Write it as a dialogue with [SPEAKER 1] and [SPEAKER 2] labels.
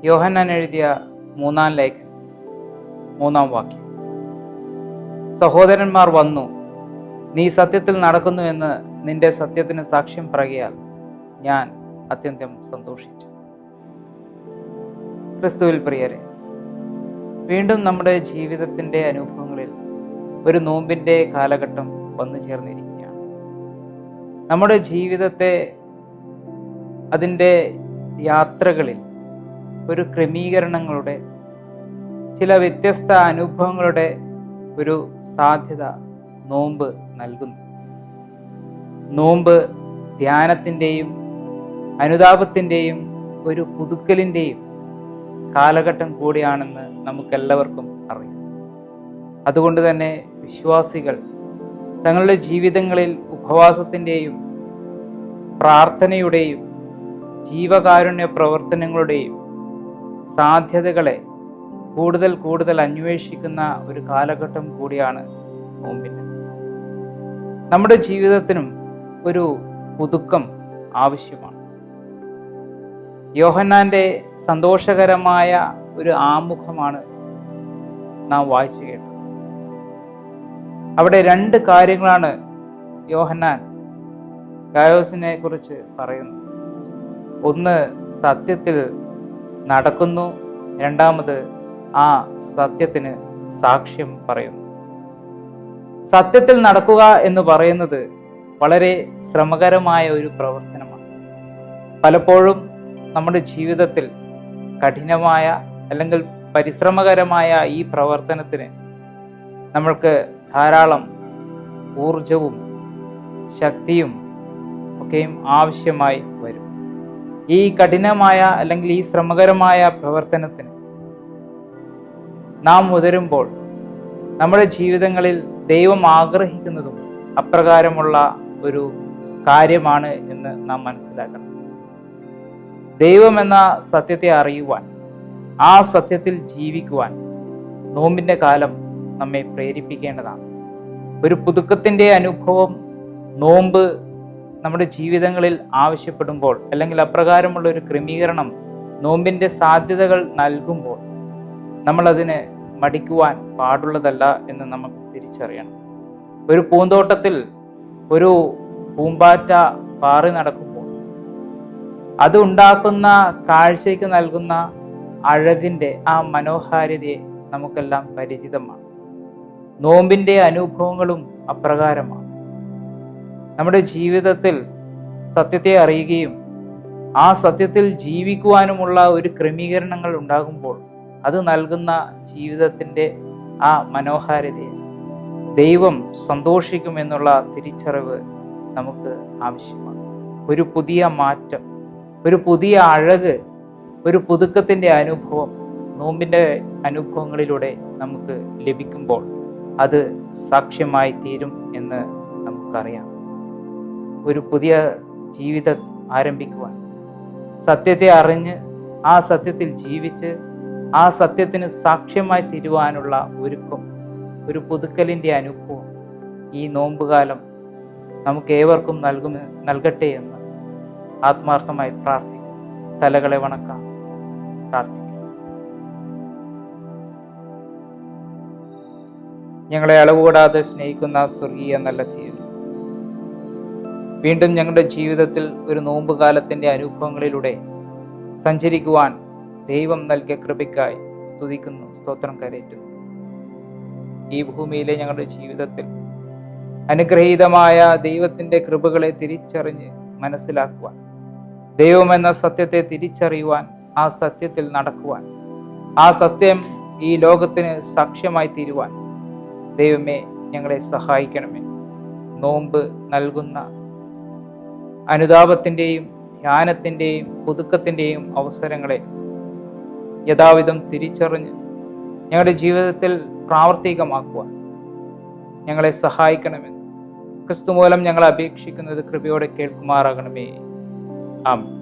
[SPEAKER 1] യോഹന്നാൻ എഴുതിയ 3-ാം ലേഖനം 3-ാം വാക്യം. സഹോദരന്മാർ വന്നു, നീ സത്യത്തിൽ നടക്കുന്നു എന്ന് നിന്റെ സത്യത്തിന് സാക്ഷ്യം പറയുകയാൽ ഞാൻ അത്യന്തം സന്തോഷിച്ചു. ക്രിസ്തുവിൽ പ്രിയരെ, വീണ്ടും നമ്മുടെ ജീവിതത്തിൻ്റെ അനുഭവങ്ങളിൽ ഒരു നോമ്പിൻ്റെ കാലഘട്ടം വന്നു ചേർന്നിരിക്കുകയാണ്. നമ്മുടെ ജീവിതത്തെ അതിൻ്റെ യാത്രകളിൽ ഒരു ക്രമീകരണങ്ങളുടെ, ചില വ്യത്യസ്ത അനുഭവങ്ങളുടെ ഒരു സാധ്യത നോമ്പ് നൽകുന്നു. നോമ്പ് ധ്യാനത്തിൻ്റെയും അനുതാപത്തിൻ്റെയും ഒരു പുതുക്കലിൻ്റെയും കാലഘട്ടം കൂടിയാണെന്ന് നമുക്കെല്ലാവർക്കും അറിയാം. അതുകൊണ്ട് തന്നെ വിശ്വാസികൾ തങ്ങളുടെ ജീവിതങ്ങളിൽ ഉപവാസത്തിൻ്റെയും പ്രാർത്ഥനയുടെയും ജീവകാരുണ്യ പ്രവർത്തനങ്ങളുടെയും സാധ്യതകളെ കൂടുതൽ കൂടുതൽ അന്വേഷിക്കുന്ന ഒരു കാലഘട്ടം കൂടിയാണ് നോമ്പിൻ്റെ. നമ്മുടെ ജീവിതത്തിനും ഒരു പുതുക്കം ആവശ്യമാണ്. യോഹന്നാന്റെ സന്തോഷകരമായ ഒരു ആമുഖമാണ് നാം വായിച്ചു കേട്ടത്. അവിടെ 2 കാര്യങ്ങളാണ് യോഹന്നാൻ ഗായോസിനെ കുറിച്ച് പറയുന്നത്. ഒന്ന്, സത്യത്തിൽ നടക്കുന്നു. രണ്ടാമത്, ആ സത്യത്തിന് സാക്ഷ്യം പറയുന്നു. സത്യത്തിൽ നടക്കുക എന്ന് പറയുന്നത് വളരെ ശ്രമകരമായ ഒരു പ്രവർത്തനമാണ്. പലപ്പോഴും നമ്മുടെ ജീവിതത്തിൽ കഠിനമായ അല്ലെങ്കിൽ പരിശ്രമകരമായ ഈ പ്രവർത്തനത്തിന് നമ്മൾക്ക് ധാരാളം ഊർജവും ശക്തിയും ഒക്കെയും ആവശ്യമായി വരും. ഈ കഠിനമായ അല്ലെങ്കിൽ ഈ ശ്രമകരമായ പ്രവർത്തനത്തിന് നാം മുതിരുമ്പോൾ നമ്മുടെ ജീവിതങ്ങളിൽ ദൈവം ആഗ്രഹിക്കുന്നതും അപ്രകാരമുള്ള ഒരു കാര്യമാണ് എന്ന് നാം മനസ്സിലാക്കണം. ദൈവം എന്ന സത്യത്തെ അറിയുവാൻ, ആ സത്യത്തിൽ ജീവിക്കുവാൻ നോമ്പിൻ്റെ കാലം നമ്മെ പ്രേരിപ്പിക്കേണ്ടതാണ്. ഒരു പുതുക്കത്തിൻ്റെ അനുഭവം നോമ്പ് നമ്മുടെ ജീവിതങ്ങളിൽ ആവശ്യപ്പെടുമ്പോൾ, അല്ലെങ്കിൽ അപ്രകാരമുള്ള ഒരു ക്രമീകരണം നോമ്പിൻ്റെ സാധ്യതകൾ നൽകുമ്പോൾ, നമ്മളതിന് മടിക്കുവാൻ പാടുള്ളതല്ല എന്ന് നമുക്ക് തിരിച്ചറിയണം. ഒരു പൂന്തോട്ടത്തിൽ ഒരു പൂമ്പാറ്റ പാറി നടക്കുമ്പോൾ അത് ഉണ്ടാക്കുന്ന കാഴ്ചയ്ക്ക് നൽകുന്ന അഴകിൻ്റെ ആ മനോഹാരിതയെ നമുക്കെല്ലാം പരിചിതമാണ്. നോമ്പിൻ്റെ അനുഭവങ്ങളും അപ്രകാരമാണ്. നമ്മുടെ ജീവിതത്തിൽ സത്യത്തെ അറിയുകയും ആ സത്യത്തിൽ ജീവിക്കുവാനുമുള്ള ഒരു ക്രമീകരണങ്ങൾ ഉണ്ടാകുമ്പോൾ അത് നൽകുന്ന ജീവിതത്തിൻ്റെ ആ മനോഹാരിതയെ ദൈവം സന്തോഷിക്കുമെന്നുള്ള തിരിച്ചറിവ് നമുക്ക് ആവശ്യമാണ്. ഒരു പുതിയ മാറ്റം, ഒരു പുതിയ അഴക്, ഒരു പുതുക്കത്തിൻ്റെ അനുഭവം നോമ്പിൻ്റെ അനുഭവങ്ങളിലൂടെ നമുക്ക് ലഭിക്കുമ്പോൾ അത് സാക്ഷ്യമായി തീരും എന്ന് നമുക്കറിയാം. ഒരു പുതിയ ജീവിതം ആരംഭിക്കുവാൻ, സത്യത്തെ അറിഞ്ഞ് ആ സത്യത്തിൽ ജീവിച്ച് ആ സത്യത്തിന് സാക്ഷ്യമായി തീരുവാനുള്ള ഒരുക്കം, ഒരു പുതുക്കലിൻ്റെ അനുഭവം ഈ നോമ്പുകാലം നമുക്ക് ഏവർക്കും നൽകട്ടെ എന്ന് ആത്മാർത്ഥമായി പ്രാർത്ഥിക്കും. തലകളെ വണക്കാം, പ്രാർത്ഥിക്കാം. ഞങ്ങളെ അളവുകൂടാതെ സ്നേഹിക്കുന്ന സ്വർഗീയ നല്ല ദൈവം, വീണ്ടും ഞങ്ങളുടെ ജീവിതത്തിൽ ഒരു നോമ്പുകാലത്തിൻ്റെ അനുഭവങ്ങളിലൂടെ സഞ്ചരിക്കുവാൻ ദൈവം നൽകിയ കൃപയ്ക്കായി സ്തുതിക്കുന്നു, സ്തോത്രം കരേറ്റുന്നു. ഈ ഭൂമിയിലെ ഞങ്ങളുടെ ജീവിതത്തിൽ അനുഗ്രഹീതമായ ദൈവത്തിൻ്റെ കൃപകളെ തിരിച്ചറിഞ്ഞ് മനസ്സിലാക്കുവാൻ, ദൈവമെന്ന സത്യത്തെ തിരിച്ചറിയുവാൻ, ആ സത്യത്തിൽ നടക്കുവാൻ, ആ സത്യം ഈ ലോകത്തിന് സാക്ഷ്യമായി തീരുവാൻ ദൈവമേ ഞങ്ങളെ സഹായിക്കണമേ. നോമ്പ് നൽകുന്ന അനുതാപത്തിൻ്റെയും ധ്യാനത്തിൻ്റെയും പുതുക്കത്തിൻ്റെയും അവസരങ്ങളെ യഥാവിധം തിരിച്ചറിഞ്ഞ് ഞങ്ങളുടെ ജീവിതത്തിൽ പ്രാവർത്തികമാക്കുവാൻ ഞങ്ങളെ സഹായിക്കണമെന്ന് ക്രിസ്തു മൂലം ഞങ്ങൾ അപേക്ഷിക്കുന്നത് കൃപയോടെ കേൾക്കുമാറാകണമേ. ആമേൻ.